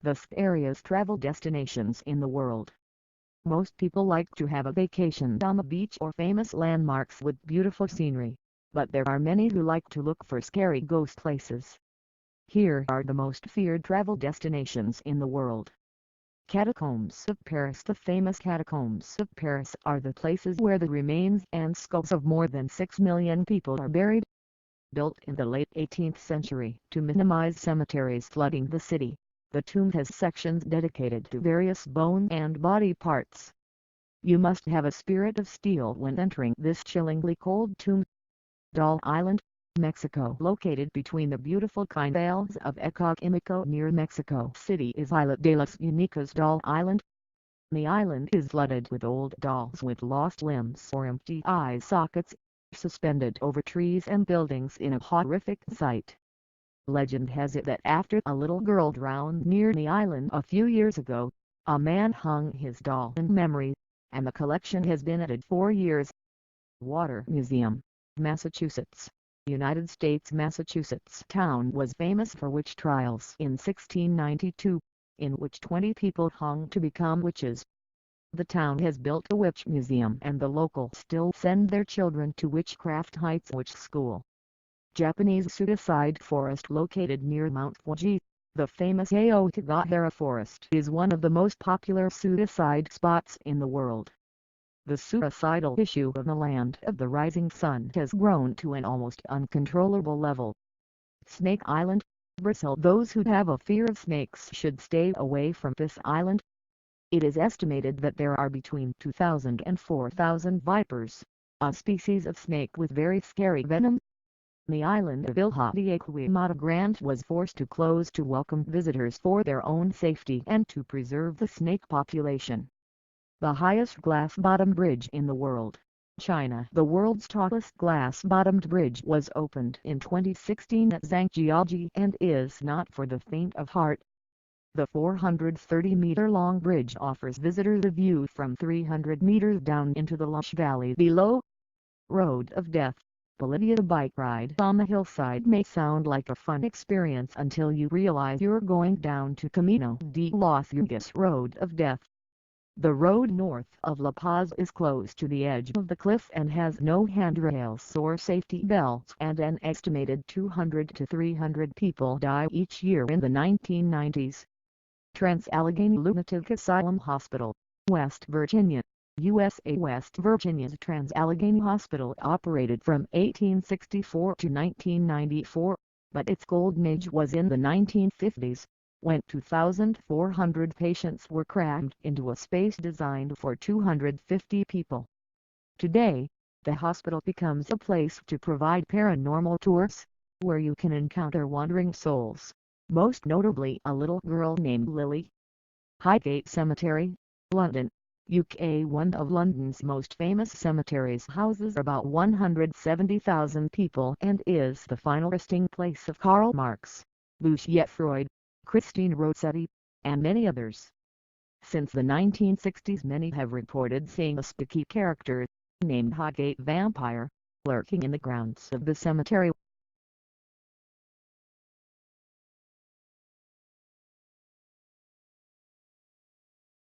the scariest travel destinations in the world. Most people like to have a vacation on the beach or famous landmarks with beautiful scenery, but there are many who like to look for scary ghost places. Here are the most feared travel destinations in the world. Catacombs of Paris. The famous Catacombs of Paris are the places where the remains and skulls of more than 6 million people are buried. Built in the late 18th century to minimize cemeteries flooding the city, the tomb has sections dedicated to various bone and body parts. You must have a spirit of steel when entering this chillingly cold tomb. Doll Island, Mexico. Located between the beautiful canals of Accommodation near Mexico City is Isla de las Muñecas Doll Island. The island is flooded with old dolls with lost limbs or empty eye sockets, suspended over trees and buildings in a horrific sight. Legend has it that after a little girl drowned near the island a few years ago, a man hung his doll in memory, and the collection has been added for years. Water Museum, Massachusetts, United States. Massachusetts town was famous for witch trials in 1692, in which 20 people hung to become witches. The town has built a witch museum and the locals still send their children to Witchcraft Heights Witch School. Japanese suicide forest located near Mount Fuji. The famous Aokigahara forest is one of the most popular suicide spots in the world. The suicidal issue in the land of the rising sun has grown to an almost uncontrollable level. Snake Island, Brazil. Those who have a fear of snakes should stay away from this island. It is estimated that there are between 2,000 and 4,000 vipers, a species of snake with very scary venom. The island of Ilha de Mata Grande was forced to close to welcome visitors for their own safety and to preserve the snake population. The highest glass-bottomed bridge in the world, China. The world's tallest glass-bottomed bridge was opened in 2016 at Zhangjiajie and is not for the faint of heart. The 430-meter-long bridge offers visitors a view from 300 meters down into the lush valley below. Road of Death, Bolivia. The bike ride on the hillside may sound like a fun experience until you realize you're going down to Camino de los Yungas. Road of Death. The road north of La Paz is close to the edge of the cliff and has no handrails or safety belts, and an estimated 200 to 300 people die each year in the 1990s. Trans-Allegheny Lunatic Asylum Hospital, West Virginia, USA. West Virginia's Trans-Allegheny Hospital operated from 1864 to 1994, but its golden age was in the 1950s, when 2,400 patients were crammed into a space designed for 250 people. Today, the hospital becomes a place to provide paranormal tours, where you can encounter wandering souls, most notably a little girl named Lily. Highgate Cemetery, London, UK. One of London's most famous cemeteries houses about 170,000 people and is the final resting place of Karl Marx, Lucius Freud, Christine Rossetti, and many others. Since the 1960s, many have reported seeing a spooky character, named Highgate Vampire, lurking in the grounds of the cemetery.